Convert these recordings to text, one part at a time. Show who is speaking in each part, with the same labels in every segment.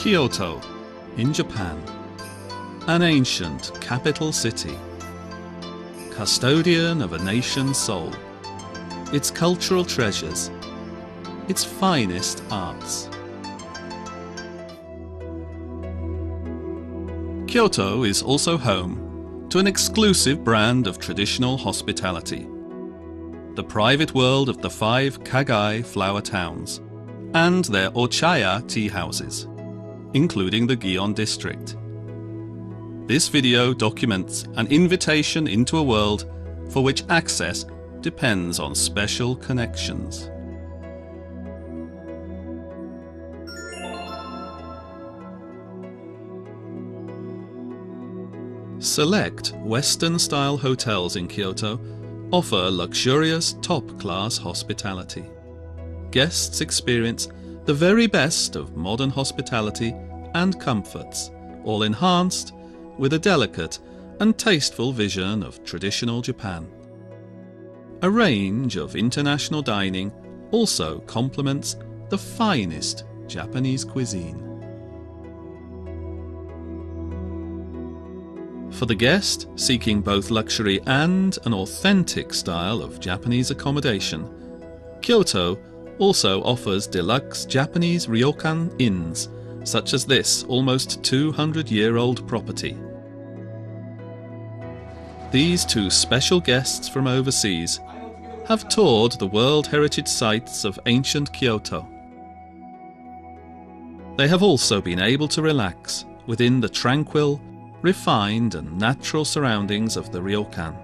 Speaker 1: Kyoto, in Japan, an ancient capital city, custodian of a nation's soul, its cultural treasures, its finest arts. Kyoto is also home to an exclusive brand of traditional hospitality, the private world of the 5 Kagai flower towns and their Ochaya tea houses, including the Gion district. This video documents an invitation into a world for which access depends on special connections. Select Western-style hotels in Kyoto offer luxurious, top-class hospitality. Guests experience the very best of modern hospitality and comforts, all enhanced with a delicate and tasteful vision of traditional Japan. A range of international dining also complements the finest Japanese cuisine. For the guest seeking both luxury and an authentic style of Japanese accommodation, Kyoto also offers deluxe Japanese ryokan inns, such as this almost 200-year-old property. These 2 special guests from overseas have toured the World Heritage Sites of ancient Kyoto. They have also been able to relax within the tranquil, refined and natural surroundings of the ryokan.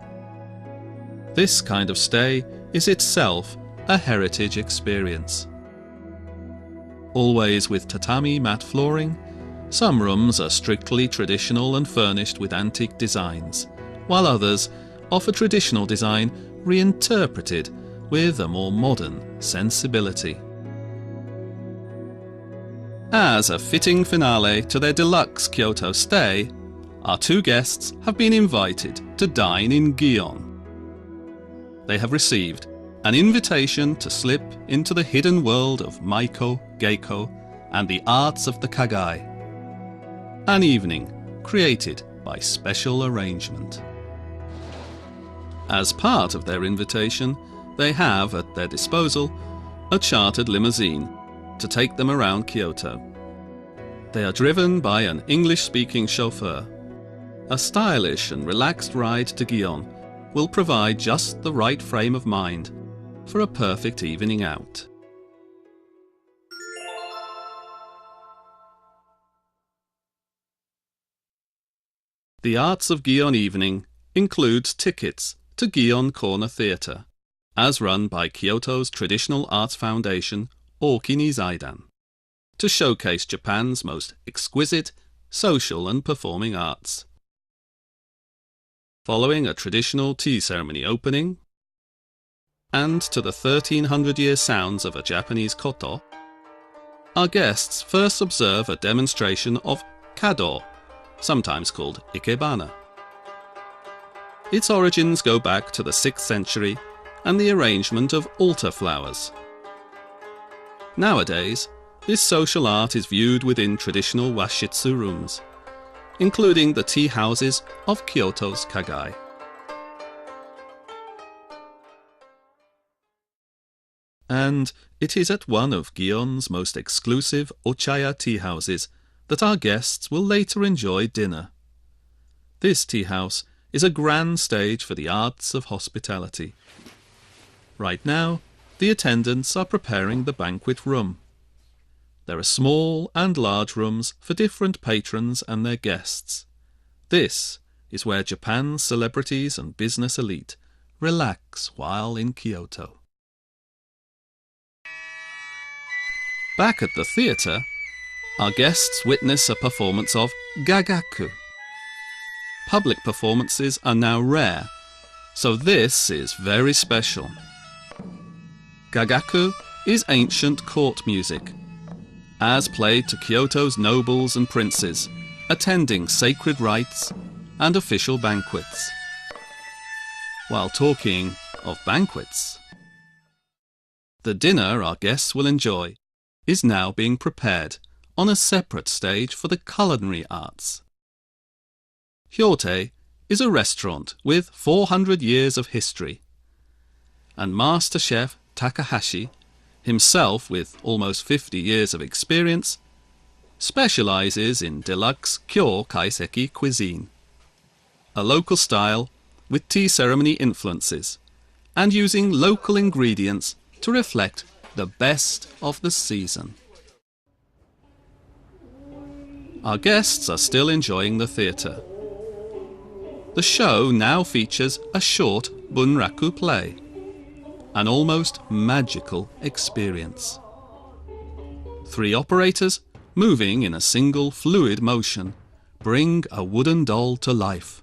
Speaker 1: This kind of stay is itself a heritage experience. Always with tatami mat flooring, some rooms are strictly traditional and furnished with antique designs, while others offer traditional design reinterpreted with a more modern sensibility. As a fitting finale to their deluxe Kyoto stay, our 2 guests have been invited to dine in Gion. They have received an invitation to slip into the hidden world of Maiko, Geiko, and the arts of the Kagai. An evening created by special arrangement. As part of their invitation, they have at their disposal a chartered limousine to take them around Kyoto. They are driven by an English-speaking chauffeur. A stylish and relaxed ride to Gion will provide just the right frame of mind for a perfect evening out. The Arts of Gion evening includes tickets to Gion Corner Theatre, as run by Kyoto's Traditional Arts Foundation, Okini Zaidan, to showcase Japan's most exquisite social and performing arts. Following a traditional tea ceremony opening, and to the 1300-year sounds of a Japanese koto, our guests first observe a demonstration of kado, sometimes called ikebana. Its origins go back to the 6th century and the arrangement of altar flowers. Nowadays, this social art is viewed within traditional washitsu rooms, including the tea houses of Kyoto's Kagai. And it is at one of Gion's most exclusive Ochaya tea houses that our guests will later enjoy dinner. This tea house is a grand stage for the arts of hospitality. Right now, the attendants are preparing the banquet room. There are small and large rooms for different patrons and their guests. This is where Japan's celebrities and business elite relax while in Kyoto. Back at the theatre, our guests witness a performance of gagaku. Public performances are now rare, so this is very special. Gagaku is ancient court music, as played to Kyoto's nobles and princes, attending sacred rites and official banquets. While talking of banquets, the dinner our guests will enjoy is now being prepared on a separate stage for the culinary arts. Kyoto is a restaurant with 400 years of history, and Master Chef Takahashi, himself with almost 50 years of experience, specializes in deluxe Kyo kaiseki cuisine, a local style with tea ceremony influences, and using local ingredients to reflect the best of the season. Our guests are still enjoying the theatre. The show now features a short bunraku play, an almost magical experience. 3 operators, moving in a single fluid motion, bring a wooden doll to life.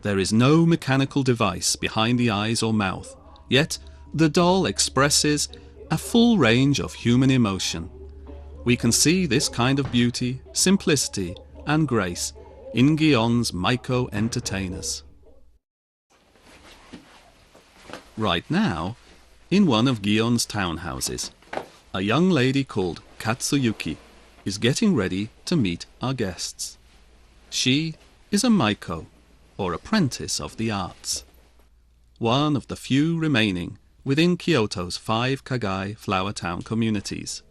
Speaker 1: There is no mechanical device behind the eyes or mouth, yet the doll expresses a full range of human emotion. We can see this kind of beauty, simplicity and grace in Gion's Maiko entertainers. Right now, in one of Gion's townhouses, a young lady called Katsuyuki is getting ready to meet our guests. She is a Maiko, or apprentice of the arts, one of the few remaining within Kyoto's 5 Kagai flower town communities.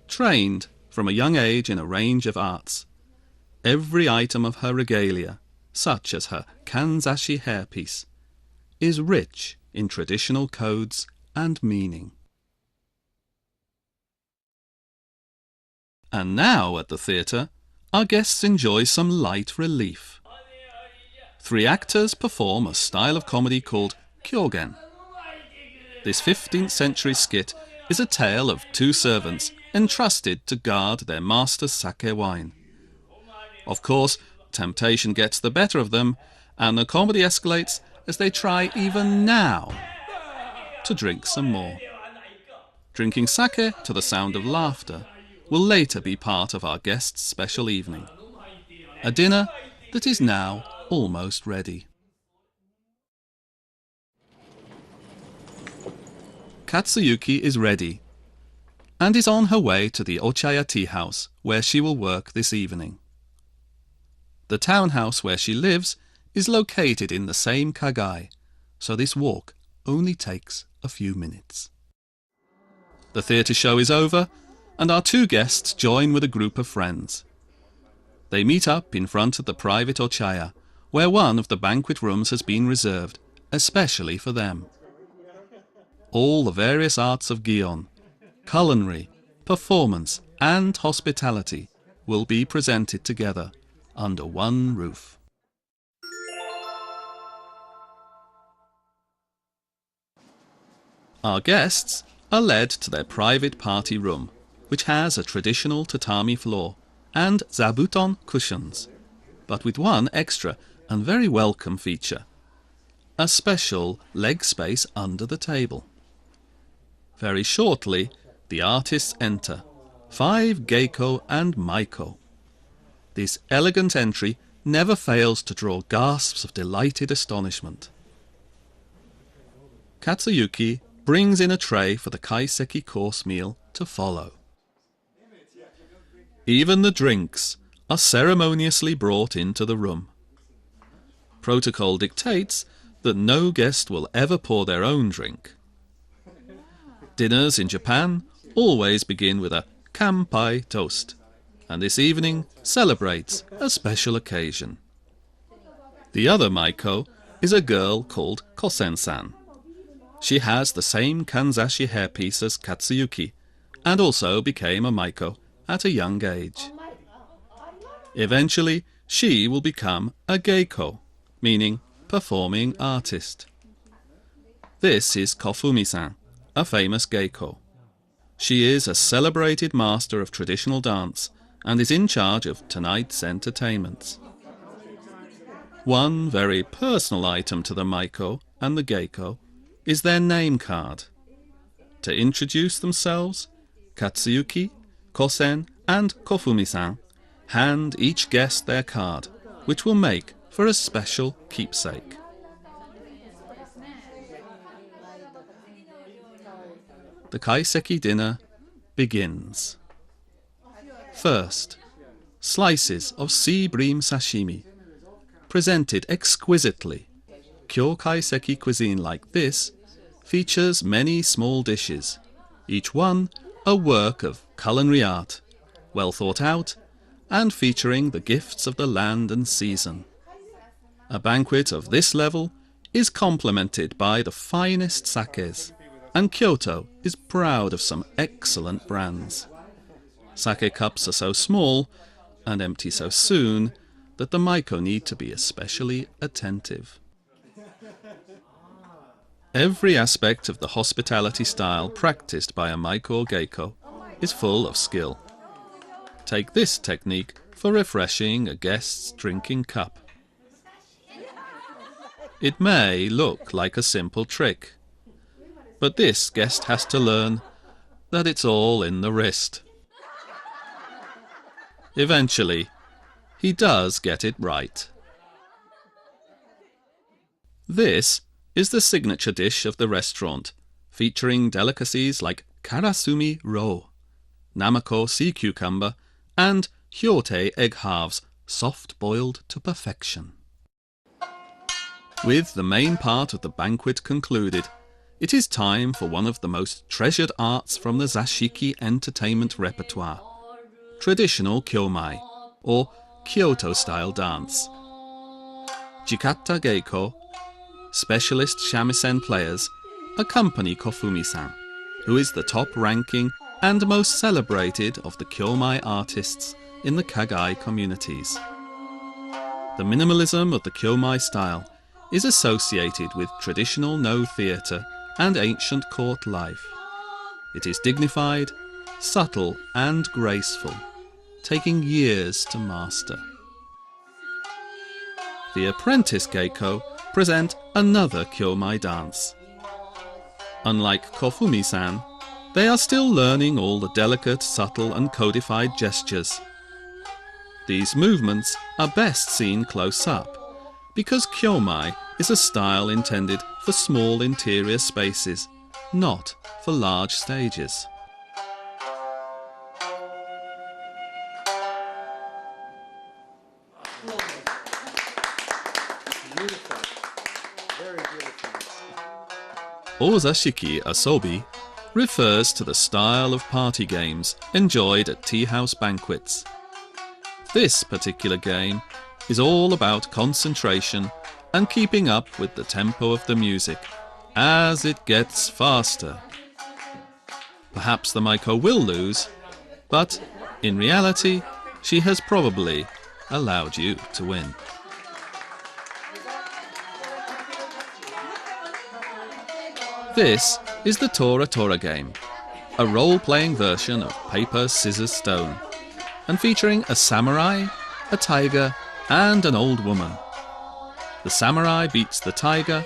Speaker 1: Trained from a young age in a range of arts, every item of her regalia, such as her kanzashi hairpiece, is rich in traditional codes and meaning. And now at the theatre, our guests enjoy some light relief. 3 actors perform a style of comedy called Kyogen. This 15th century skit is a tale of 2 servants entrusted to guard their master's sake wine. Of course, temptation gets the better of them, and the comedy escalates as they try even now to drink some more. Drinking sake to the sound of laughter will later be part of our guests' special evening, a dinner that is now almost ready. Katsuyuki is ready and is on her way to the Ochaya tea house where she will work this evening. The townhouse where she lives is located in the same Kagai, so this walk only takes a few minutes. The theatre show is over, and our 2 guests join with a group of friends. They meet up in front of the private Ochaya, where one of the banquet rooms has been reserved, especially for them. All the various arts of Gion, culinary, performance and hospitality will be presented together under one roof. Our guests are led to their private party room, which has a traditional tatami floor and zabuton cushions, but with one extra and very welcome feature: a special leg space under the table. Very shortly, the artists enter, 5 geiko and maiko. This elegant entry never fails to draw gasps of delighted astonishment. Katsuyuki brings in a tray for the kaiseki course meal to follow. Even the drinks are ceremoniously brought into the room. Protocol dictates that no guest will ever pour their own drink. Dinners in Japan always begin with a kanpai toast, and this evening celebrates a special occasion. The other Maiko is a girl called Kosen-san. She has the same kanzashi hairpiece as Katsuyuki, and also became a Maiko at a young age. Eventually, she will become a geiko, meaning performing artist. This is Kofumi-san, a famous geiko. She is a celebrated master of traditional dance and is in charge of tonight's entertainments. One very personal item to the Maiko and the geiko is their name card. To introduce themselves, Katsuyuki, Kosen and Kofumi-san hand each guest their card, which will make for a special keepsake. The kaiseki dinner begins. First, slices of sea bream sashimi, presented exquisitely. Kyokaiseki cuisine like this features many small dishes, each one a work of culinary art, well thought out and featuring the gifts of the land and season. A banquet of this level is complemented by the finest sakes, and Kyoto is proud of some excellent brands. Sake cups are so small and empty so soon that the maiko need to be especially attentive. Every aspect of the hospitality style practiced by a maiko or geiko is full of skill. Take this technique for refreshing a guest's drinking cup. It may look like a simple trick, but this guest has to learn that it's all in the wrist. Eventually, he does get it right. This is the signature dish of the restaurant, featuring delicacies like karasumi roe, namako sea cucumber, and hyote egg halves, soft-boiled to perfection. With the main part of the banquet concluded, it is time for one of the most treasured arts from the Zashiki entertainment repertoire, traditional kyomai, or Kyoto-style dance. Jikata geiko, specialist shamisen players, accompany Kofumi-san, who is the top-ranking and most celebrated of the kyomai artists in the Kagai communities. The minimalism of the kyomai style is associated with traditional No theatre and ancient court life. It is dignified, subtle and graceful, taking years to master. The apprentice geiko present another kyomai dance. Unlike Kofumi-san, they are still learning all the delicate, subtle and codified gestures. These movements are best seen close up, because kyomai is a style intended for small interior spaces, not for large stages.
Speaker 2: Beautiful. Very beautiful.
Speaker 1: Ozashiki asobi refers to the style of party games enjoyed at tea house banquets. This particular game is all about concentration and keeping up with the tempo of the music as it gets faster. Perhaps the maiko will lose, but in reality, she has probably allowed you to win. This is the Tora Tora game, a role-playing version of Paper, Scissors, Stone, and featuring a samurai, a tiger, and an old woman. The samurai beats the tiger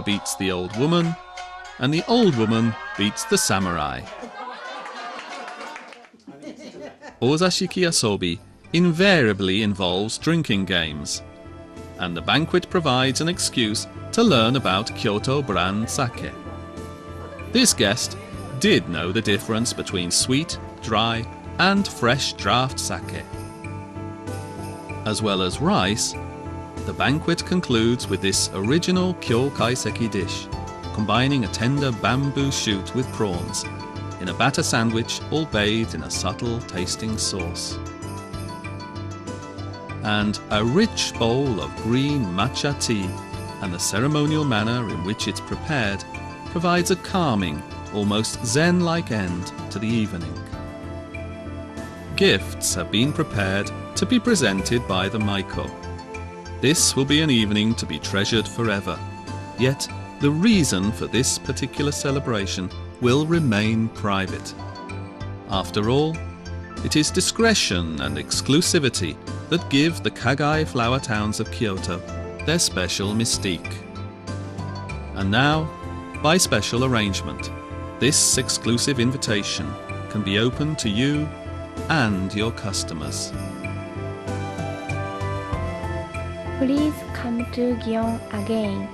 Speaker 1: beats the old woman, and the old woman beats the samurai. Ozashiki asobi invariably involves drinking games, and the banquet provides an excuse to learn about Kyoto brand sake. This guest did know the difference between sweet, dry, and fresh draft sake. As well as rice, the banquet concludes with this original Kyokaiseki dish, combining a tender bamboo shoot with prawns, in a batter sandwich all bathed in a subtle tasting sauce. And a rich bowl of green matcha tea, and the ceremonial manner in which it's prepared provides a calming, almost zen-like end to the evening. Gifts have been prepared to be presented by the maiko. This will be an evening to be treasured forever, yet the reason for this particular celebration will remain private. After all, it is discretion and exclusivity that give the Kagai flower towns of Kyoto their special mystique. And now, by special arrangement, this exclusive invitation can be opened to you and your customers.
Speaker 3: Please come to Gion again.